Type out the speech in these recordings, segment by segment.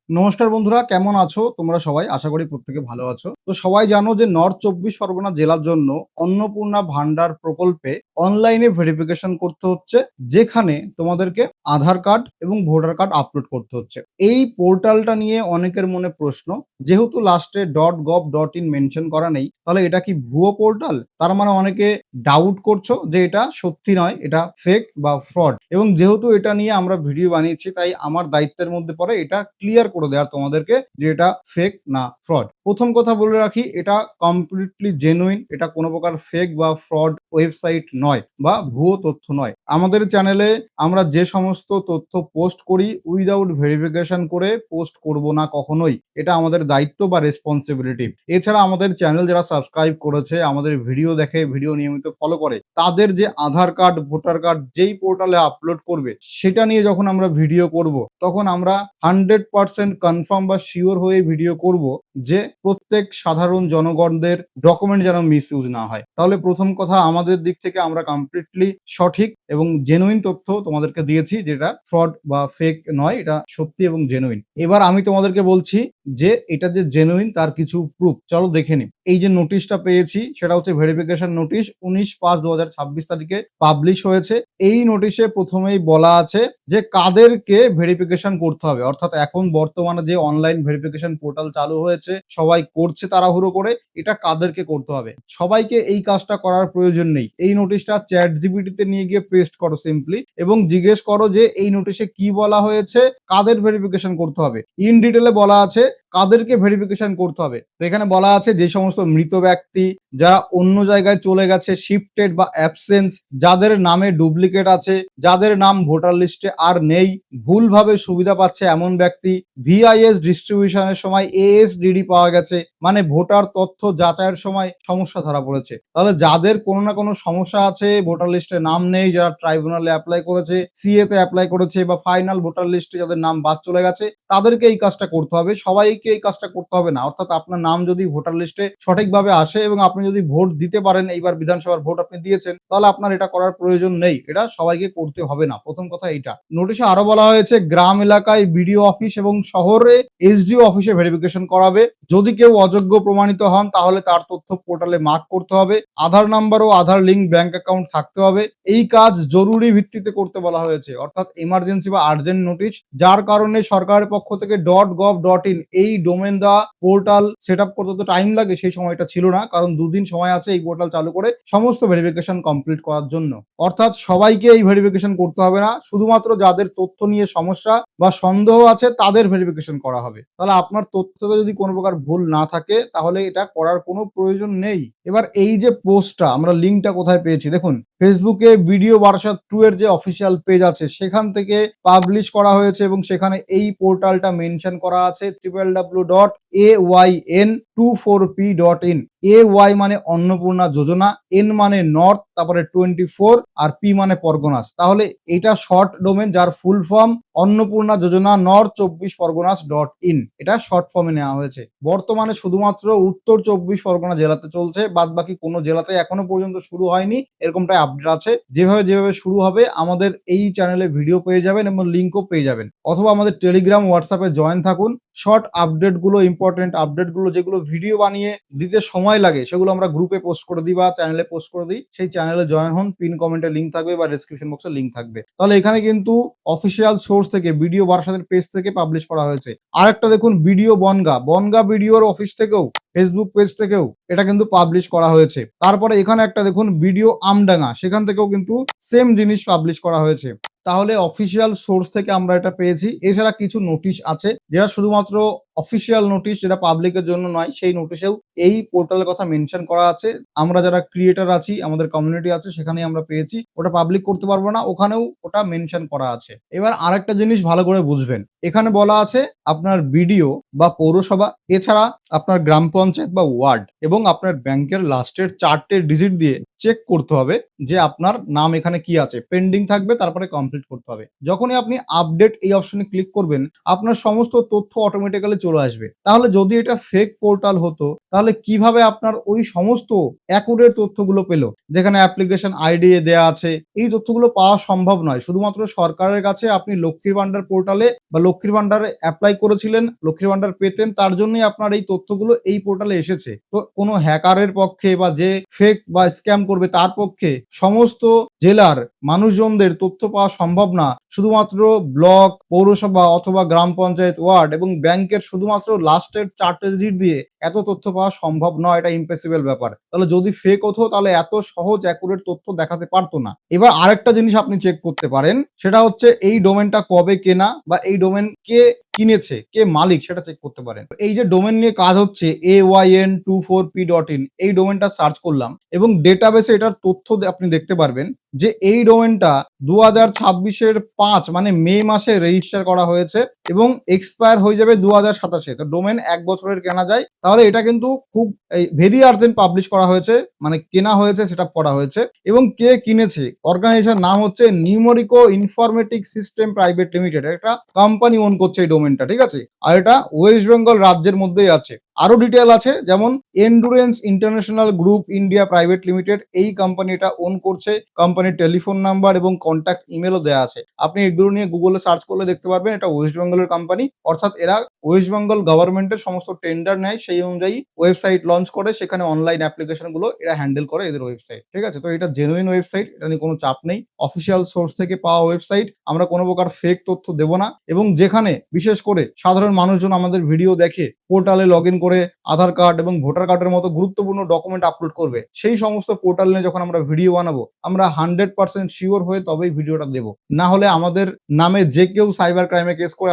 নমস্কার বন্ধুরা, কেমন আছো তোমরা সবাই? আশা করি প্রত্যেকে ভালো আছো। তো সবাই জানো যে নর্থ ২৪ পরগনা জেলার জন্য অন্নপূর্ণা ভান্ডার প্রকল্পে অনলাইনে ভেরিফিকেশন করতে হচ্ছে, যেখানে তোমাদেরকে আধার কার্ড এবং ভোটার কার্ড আপলোড করতে হচ্ছে। এই পোর্টালটা নিয়ে অনেকের মনে প্রশ্ন, যেহেতু লাস্টে .gov.in মেনশন করা নেই, তাহলে এটা কি ভুয়ো পোর্টাল? তার মানে অনেকে ডাউট করছো যে এটা সত্যি নয়, এটা ফেক বা ফ্রড। এবং যেহেতু এটা নিয়ে আমরা ভিডিও বানিয়েছি, তাই আমার দায়িত্বের মধ্যে পড়ে এটা ক্লিয়ার করে দেওয়ার তোমাদেরকে যে এটা ফেক না ফ্রড। প্রথম কথা বলে রাখি, এটা কমপ্লিটলি জেনুইন, এটা কোনো প্রকার ফেক বা ফ্রড ওয়েবসাইট নয় বা ভুয়ো তথ্য নয়। আমাদের চ্যানেলে আমরা যে সমস্ত তথ্য পোস্ট করি উইদাউট ভেরিফিকেশন করে পোস্ট করব না কখনোই, এটা আমাদের দায়িত্ব বা রেসপন্সিবিলিটি। এছাড়া আমাদের চ্যানেল যারা সাবস্ক্রাইব করেছে, আমাদের ভিডিও দেখে, ভিডিও নিয়মিত ফলো করে, তাদের যে আধার কার্ড ভোটার কার্ড যেই পোর্টালে আপলোড করবে, সেটা নিয়ে যখন আমরা ভিডিও করব, তখন আমরা 100% কনফার্ম বা শিওর হয়ে ভিডিও করব যে প্রত্যেক সাধারণ জনগণদের ডকুমেন্ট যেন মিস ইউজ না হয়। তাহলে প্রথম কথা, আমাদের দিক থেকে আমরা কমপ্লিটলি সঠিক এবং জেনুইন তথ্য তোমাদেরকে দিয়েছি, যেটা ফ্রড বা ফেক নয়, এটা সত্যি এবং জেনুইন। এবার আমি তোমাদেরকে বলছি যে এটা যে জেনুইন তার কিছু প্রুফ, চলো দেখে নিই। এই যে নোটিশটা পেয়েছি, সেটা হচ্ছে ভেরিফিকেশন নোটিশ, 19/5/2026 তারিখে পাবলিশ হয়েছে। এই নোটিশে প্রথমেই বলা আছে যে কাদেরকে ভেরিফিকেশন করতে হবে, অর্থাৎ এখন বর্তমানে যে অনলাইন ভেরিফিকেশন পোর্টাল চালু হয়েছে, সবাই করছে তাড়াহুড়ো করে, এটা কাদেরকে করতে হবে। সবাইকে এই কাজটা করার প্রয়োজন নেই। এই নোটিশটা চ্যাট জিপিটিতে নিয়ে গিয়ে পেস্ট করো সিম্পলি, এবং জিজ্ঞেস করো যে এই নোটিশে কি বলা হয়েছে, কাদের ভেরিফিকেশন করতে হবে। ইন ডিটেলে বলা আছে কাদেরকে ভেরিফিকেশন করতে হবে। তো এখানে বলা আছে যে সমস্ত মৃত ব্যক্তি, যারা অন্য জায়গায় চলে গেছে, শিফটেড বা অ্যাবসেন্স, যাদের নামে ডুপ্লিকেট আছে, যাদের নাম ভোটার লিস্টে আর নেই, ভুলভাবে সুবিধা পাচ্ছে এমন ব্যক্তি, ভিআইএস ডিস্ট্রিবিউশনের সময় এএসডিডি পাওয়া গেছে, মানে ভোটার তথ্য যাচাইয়ের সময় সমস্যা ধরা পড়েছে। তাহলে যাদের কোনো না কোনো সমস্যা আছে, ভোটার লিস্টে নাম নেই, যারা ট্রাইব্যুনালে অ্যাপ্লাই করেছে, সিএ তে অ্যাপ্লাই করেছে, বা ফাইনাল ভোটার লিস্টে যাদের নাম বাদ চলে গেছে, তাদেরকে এই কাজটা করতে হবে। সবাইকে এই কাজটা করতে হবে না। অর্থাৎ আপনার নাম যদি ভোটার লিস্টে সঠিকভাবে আসে এবং আপনি যদি ভোট দিতে পারেন, এইবার বিধানসভার ভোট আপনি দিয়েছেন, তাহলে আপনার এটা করার প্রয়োজন নেই। এটা সবাইকে করতে হবে না। প্রথম কথা এইটা। নোটিশে আরো বলা হয়েছে গ্রাম এলাকায় বিডিও অফিস এবং শহরে এসডিও অফিসে ভেরিফিকেশন করাবে। যদি কেউ অযোগ্য প্রমাণিত হন, তাহলে তার তথ্য পোর্টালে মার্ক করতে হবে। আধার নাম্বার ও আধার লিঙ্ক ব্যাংক অ্যাকাউন্ট থাকতে হবে। এই কাজ জরুরি ভিত্তিতে করতে বলা হয়েছে, অর্থাৎ এমার্জেন্সি বা আর্জেন্ট নোটিশ, যার কারণে সরকারের পক্ষ থেকে .gov.in এই ডোমেন দেওয়া পোর্টাল সেট আপ করতে তো টাইম লাগে, সেই সময়টা ছিল না, কারণ দুদিন সময় আছে এই পোর্টাল চালু করে সমস্ত ভেরিফিকেশন কমপ্লিট করার জন্য। অর্থাৎ সবাইকে এই ভেরিফিকেশন করতে হবে না, শুধুমাত্র যাদের তথ্য নিয়ে সমস্যা বা সন্দেহ আছে তাদের ভেরিফিকেশন করা হবে। তাহলে আপনার তথ্যতে যদি কোনো প্রকার ভুল না থাকে, তাহলে এটা করার কোনো প্রয়োজন নেই। এবার এই যে পোস্টটা, আমরা লিঙ্কটা কোথায় পেয়েছি দেখুন, ফেসবুকে ভিডিও বারাসাত 2 এর যে অফিসিয়াল পেজ আছে, সেখান থেকে পাবলিশ করা হয়েছে, এবং সেখানে এই পোর্টালটা মেনশন করা আছে www.ayn24p.in। AY মানে অন্নপূর্ণা যোজনা, N মানে নর্থ, তারপরে 24 আর P মানে পরগনাস। তাহলে এটা শর্ট ডোমেন, যার ফুল ফর্ম অন্নপূর্ণা যোজনা নর্থ 24 পরগনাস.in। এটা শর্ট ফর্মে নেওয়া হয়েছে। বর্তমানে শুধুমাত্র উত্তর 24 পরগনা জেলাতে চলছে, বাদ বাকি কোনো জেলাতে এখনো পর্যন্ত শুরু হয়নি, এরকমটাই আপডেট আছে। যেভাবে যেভাবে শুরু হবে, আমাদের এই চ্যানেলে ভিডিও পেয়ে যাবেন এবং লিঙ্কও পেয়ে যাবেন, অথবা আমাদের টেলিগ্রাম হোয়াটসঅ্যাপে জয়েন থাকুন। শর্ট আপডেট গুলো, ইম্পর্টেন্ট আপডেট গুলো, যেগুলো ভিডিও বানিয়ে দিতে সময় লাগে, সেগুলো আমরা গ্রুপে পোস্ট করে দিই বা চ্যানেলে পোস্ট করে দিই। সেই চ্যানেলে জয়েন হন, পিন কমেন্টে লিঙ্ক থাকবে বা ডেসক্রিপশন বক্সে লিঙ্ক থাকবে। তাহলে এখানে কিন্তু অফিসিয়াল সোর্স থেকে, ভিডিও বারাসাতের পেজ থেকে পাবলিশ করা হয়েছে। আরেকটা দেখুন, ভিডিও বনগা, বনগা ভিডিওর অফিস থেকেও, ফেসবুক পেজ থেকেও এটা কিন্তু পাবলিশ করা হয়েছে। তারপরে এখানে একটা দেখুন, ভিডিও আমডাঙ্গা, সেখান থেকেও কিন্তু সেম জিনিস পাবলিশ করা হয়েছে। তাহলে অফিসিয়াল সোর্স থেকে আমরা এটা পেয়েছি। এছাড়া কিছু নোটিশ আছে যেটা শুধুমাত্র অফিসিয়াল নোটিশ, যেটা পাবলিকের জন্য নয়, সেই নোটিশেও এই পোর্টালের কথা মেনশন করা আছে। আমরা যারা ক্রিয়েটর আছি, আমাদের কমিউনিটি আছে, সেখানেই আমরা পেয়েছি। ওটা পাবলিক করতে পারবো না, ওখানেও ওটা মেনশন করা আছে। এবার আরেকটা জিনিস ভালো করে বুঝবেন, এখানে বলা আছে আপনার বিডিও বা পৌরসভা, এছাড়া আপনার গ্রাম পঞ্চায়েত বা ওয়ার্ড, এবং আপনার ব্যাংকের লাস্টের 4টে ডিজিট দিয়ে চেক করতে হবে যে আপনার নাম এখানে কি আছে। পেন্ডিং থাকবে, তারপরে কমপ্লিট করতে হবে। যখনই আপনি আপডেট এই অপশনে ক্লিক করবেন, আপনার সমস্ত তথ্য অটোমেটিক্যালি চলে আসবে। তাহলে যদি এটা ফেক পোর্টাল হতো, তাহলে কিভাবে আপনার ওই সমস্ত অ্যাকুরেট তথ্যগুলো পেল, যেখানে অ্যাপ্লিকেশন আইডি দেয়া আছে? এই তথ্যগুলো পাওয়া সম্ভব নয়। শুধুমাত্র সরকারের কাছে আপনি লক্ষ্মীর ভান্ডার পোর্টালে বা লক্ষ্মীর ভান্ডারে অ্যাপ্লাই করেছিলেন, লক্ষ্মীর ভান্ডার পেতেন, তার জন্যই আপনার এই তথ্যগুলো এই পোর্টালে এসেছে। তো কোনো হ্যাকারের পক্ষে বা যে ফেক বা স্ক্যাম করবে তার পক্ষে সমস্ত জেলার মানুষজনদের তথ্য পাওয়া সম্ভব না। শুধুমাত্র ব্লক, পৌরসভা অথবা গ্রাম পঞ্চায়েত, ওয়ার্ড এবং ব্যাংকের শুধুমাত্র লাস্টের ৪ টে ডিজিট দিয়ে এত তথ্য পাওয়া সম্ভব নয়। এটা ইম্পসিবল ব্যাপার। তাহলে যদি ফেক হতো তাহলে এত সহজ অ্যাকুরেট তথ্য দেখাতে পারতো না। এবার আরেকটা জিনিস আপনি চেক করতে পারেন, সেটা হচ্ছে এই ডোমেনটা কবে কেনা বা এই ডোমেন কে কিনেছে, কে মালিক, সেটা চেক করতে পারেন। এই যে ডোমেন নিয়ে কাজ হচ্ছে ayn24p.in, এই ডোমেনটা সার্চ করলাম এবং ডেটাবেসে এটার তথ্য আপনি দেখতে পারবেন যে এই ডোমেনটা 2026 5 মানে মে মাসে রেজিস্টার করা হয়েছে এবং এক্সপায়ার হয়ে যাবে 2027-এ। তো ডোমেন 1 বছরের কেনা যায়। তাহলে এটা কিন্তু খুব ভেরি আর্জেন্ট পাবলিশ করা হয়েছে, মানে কেনা হয়েছে, সেটআপ করা হয়েছে। এবং কে কিনেছে, অর্গানাইজেশন নাম হচ্ছে নিউমেরিকো ইনফরমেটিক সিস্টেম প্রাইভেট লিমিটেড। একটা কোম্পানি ওন করছে এই ডোমেনটা, ঠিক আছে? আর এটা ওয়েস্ট বেঙ্গল রাজ্যের মধ্যেই আছে। আরো ডিটেল আছে, যেমন endurance international group India private limited, এই কোম্পানি এটা ওন করছে। কোম্পানির টেলিফোন নাম্বার এবং কন্ট্যাক্ট ইমেলও দেওয়া আছে। আপনি এগুলো নিয়ে গুগলে সার্চ করলে দেখতে পারবেন এটা ওয়েস্ট বেঙ্গলের কোম্পানি। অর্থাৎ এরা ওয়েস্ট বেঙ্গল গভর্নমেন্টের সমস্ত টেন্ডার নেয়, সেই অনুযায়ী ওয়েবসাইট লঞ্চ করে, সেখানে অনলাইন অ্যাপ্লিকেশন গুলো এরা হ্যান্ডেল করে এদের ওয়েবসাইট, ঠিক আছে? তো এটা জেনুইন ওয়েবসাইট, এটা নিয়ে কোনো চাপ নেই। অফিসিয়াল সোর্স থেকে পাওয়া ওয়েবসাইট, আমরা কোনো প্রকার ফেক তথ্য দেব না। এবং যেখানে বিশেষ করে সাধারণ মানুষজন আমাদের ভিডিও দেখে পোর্টালে লগ ইন করে আধার কার্ড এবং ভোটার কার্ডের মতো গুরুত্বপূর্ণ ডকুমেন্ট আপলোড করবে, সেই সমস্ত পোর্টাল নিয়ে যখন আমরা ভিডিও বানাবো, আমরা 100% শিওর হয়ে তবেই ভিডিওটা দেব। না হলে আমাদের নামে যে কেউ সাইবার ক্রাইমে কেস করে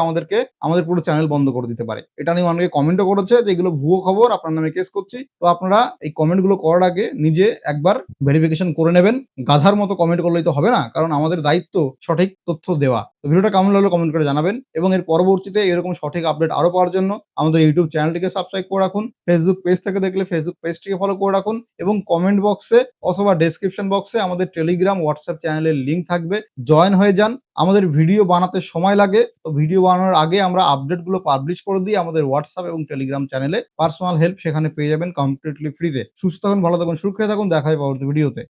আমাদের পুরো চ্যানেল বন্ধ করে দিতে পারে। এটা নিয়ে অনেকে কমেন্টও করেছে যে এগুলো ভুয়ো খবর, আপনার নামে কেস করছি। তো আপনারা এই কমেন্টগুলো করার আগে নিজে একবার ভেরিফিকেশন করে নেবেন। গাধার মতো কমেন্ট করলেই তো হবে না, কারণ আমাদের দায়িত্ব সঠিক তথ্য দেওয়া। তো ভিডিওটা কেমন লাগলো কমেন্ট করে জানাবেন এবং এর পরবর্তীতে এরকম সঠিক আপডেট আরো পাওয়ার জন্য আমাদের ইউটিউব চ্যানেলটিকে সাবস্ক্রাইব করে রাখুন। ফেসবুক পেজ থেকে দেখলে ফেসবুক পেজটিকে ফলো করে রাখুন এবং কমেন্ট বক্সে অথবা ডেসক্রিপশন বক্সে আমাদের টেলিগ্রাম, হোয়াটসঅ্যাপ চ্যানেলের লিঙ্ক থাকবে, জয়েন হয়ে যান। আমাদের ভিডিও বানাতে সময় লাগে, তো ভিডিও বানানোর আগে আমরা আপডেটগুলো পাবলিশ করে দিই আমাদের হোয়াটসঅ্যাপ এবং টেলিগ্রাম চ্যানেলে। পার্সোনাল হেল্প সেখানে পেয়ে যাবেন কমপ্লিটলি ফ্রিতে। সুস্থ থাকুন, ভালো থাকুন, সুরক্ষিত থাকুন। দেখা হয় পরবর্তী ভিডিওতে।